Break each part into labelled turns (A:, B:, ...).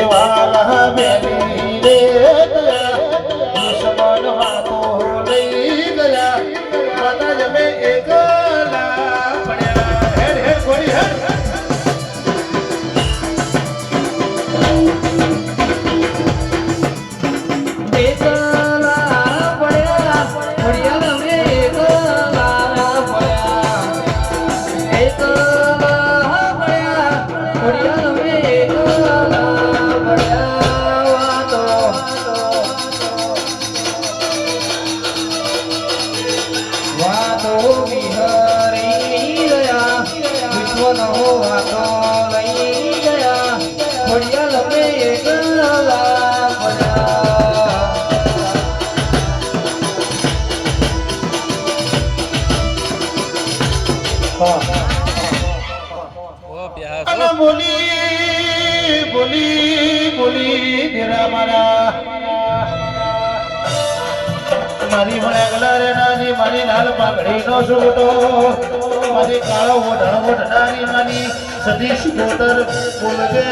A: વાલા બેની રે દુશ્મન વાતો લઈ ગયા માતા જમે એકલા પડ્યા હેડ હેડ ગોળી હેડ બોલી બોલી બોલી તેરા મારા મારી ભણેગલા રે નાની મારી લાલ પાઘડી નો છોટો મારી કાળો ઓઢણ ઓઢનારી માની સતીશ ગોતર બોલગે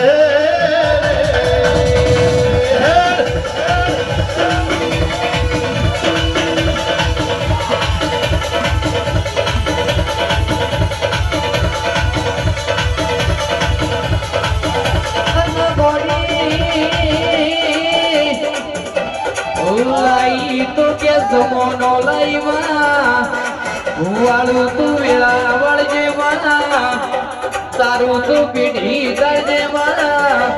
B: જમોનો લઈવા વાળું તું વેળા વળજે મારા તારું તું પીઢી કરજે મારા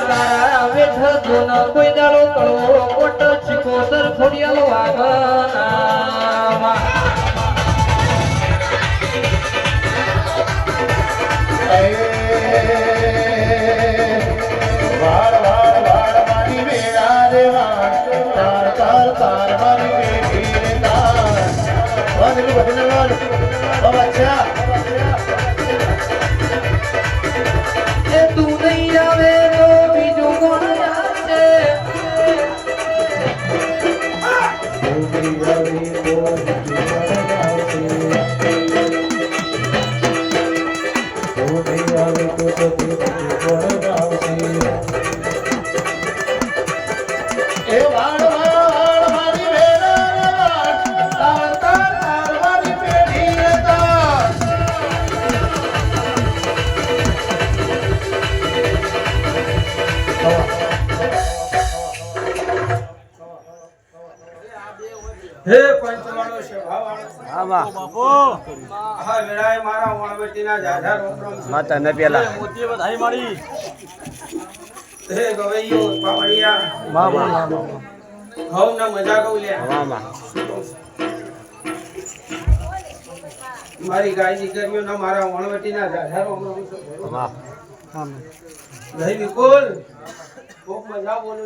B: તારા વેઠ તું કોઈ દાડો કળવો કોટ ચિકોતર ખોડિયાલો વાગના
A: વાળ વાળ વાળ મારી વેળા રે વાળ તાર તાર તાર મારી
B: તું નહીં આવે તો બીજું કોણ આવશે
C: હે પંચવાળો છે ભાવાળો હા બાપો હા વેળાએ મારા વણવટીના જાજા રોમરોમ માતા ને પેલા મોતી વધાઈ મારી હે ગવૈયો પાવડિયા મામા મામા હવ ના મજા ગઉ લે મામા મારી ગાય દીકરીઓ ના મારા વણવટીના જાજા રોમરોમ મામા મામા દહી વિકુલ ખૂબ મજા બોલો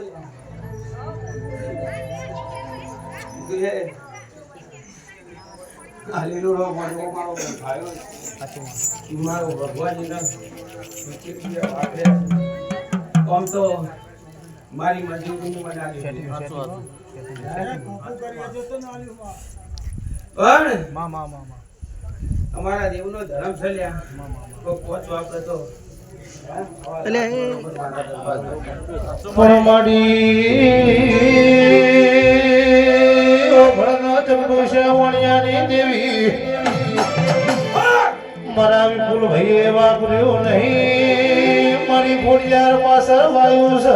C: લે આલીનો રો મારો ભાઈઓ મારો ભગવાનના આમ તો મારી મજૂરી બનાવી પણ મામા મામા અમારા દેવનો ધર્મ છલ્યા તો પહોંચો આપણે તો એટલે
A: દેવી મારા વિપુલ ભાઈએ વાપર્યો નહીં મારી ફોડિયાર પાછળ વાયુ છે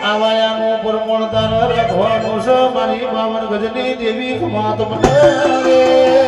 A: આવાયાનું પરમણદાન રાખવાનું છે મારી બાવન ગજની દેવી ખમાત મને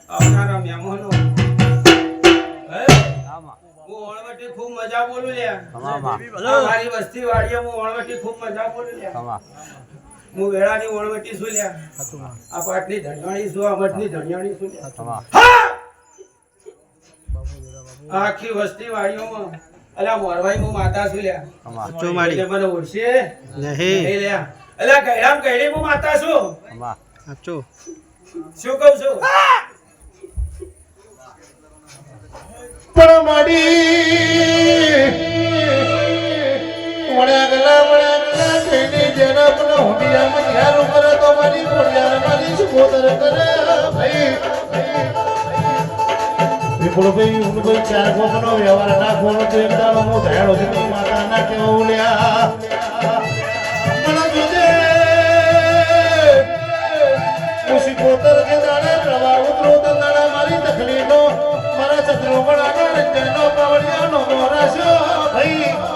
C: આવનારા મહેમાનો હે હું ઓળવટી ખૂબ મજા બોલું લ્યા મારી વસ્તી વાડીએ હું ઓળવટી ખૂબ મજા બોલું લ્યા હું વેળાની ઓળવટી છું લ્યા આ પાટની ધણિયાણી છું આ મઠની ધણિયાણી છું લ્યા આખી વસ્તી વાડીઓમાં અલા મોરવાઈ હું માતા છું લ્યા એટલે મને ઓળશે નહીં લ્યા અલા ગયરામ ગયડી હું માતા છું શું કહું છું
A: પણ માડી વળ્યા કઈને જેના પણ હુંડિયામાં યારો કરે તો મારી પોડિયાર મારી સુગોતર કરે ભાઈ વિપુલભાઈ ઉનભાઈ ચાર ગોમનો વ્યવહાર ના ખોનો તો એક દાડો મો ધયાળો છે માતા ના કેવું લ્યા મને જોજે ખુશી પોતર કે દાડે પ્રવાહ ઉતરો તો દાડા મારી તકલીફનો મારા ચક્રો વળાનો તેનો પાવડિયાનો મોરાશો ભાઈ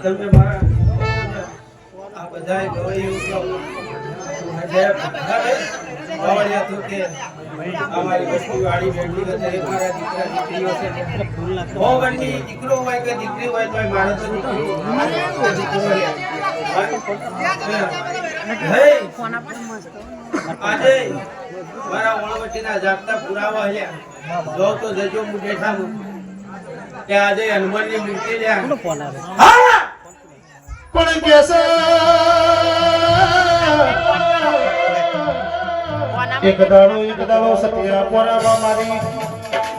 C: તમે મારા આ બધાય ગવૈયો પાવડિયા તો કે અમારી વસ્તી વાડી ભેગી કરે મારા દીકરા દીકરીઓ છે બહુ બની દીકરો હોય કે દીકરી હોય તો મારે તો દીકરો હે આજે મારા ઓળવટીના જાગતા પુરાવા હલ્યા જો તો જજો હું બેઠા હું કે આજે હનુમાનની મૂર્તિ લ્યા
A: પણ કેસે એક દાડો સત્યા પોરામાં મારી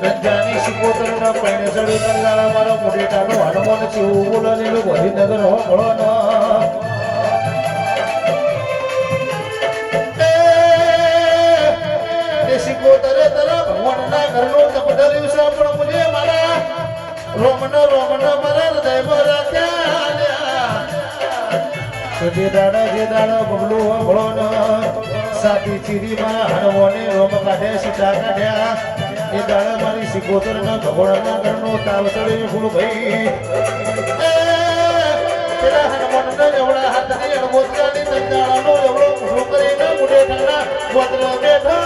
A: રંજાની સિકોતરના પૈણે ચડી કલ્લાળા મારો મોઢેટાનો હનુમાન ચેવું બોલાનેલું ગોધીનગર હો ભળવાનો એ સિકોતરે તરા ભગવાનના ઘરનો તપધર્યું છે પણ મુજે મારા રોમન મારા હૃદયમાં રાખ્યા જે દાડા બબલુ ભળો સાતી ચીરીમાં હણવોને રોમ કાઢે સીતા કાઢ્યા એ દાડા મારી સિકોતર ના ભગોળના ઘરનો તાવ ચડી ફૂલ ભાઈ પેલા હનુમાનના એવડા હાથની અણમોતરાની તંજાળાનો એવડો મોટો કરીને મુઢે ઠંડા ગોત્ર બેઠા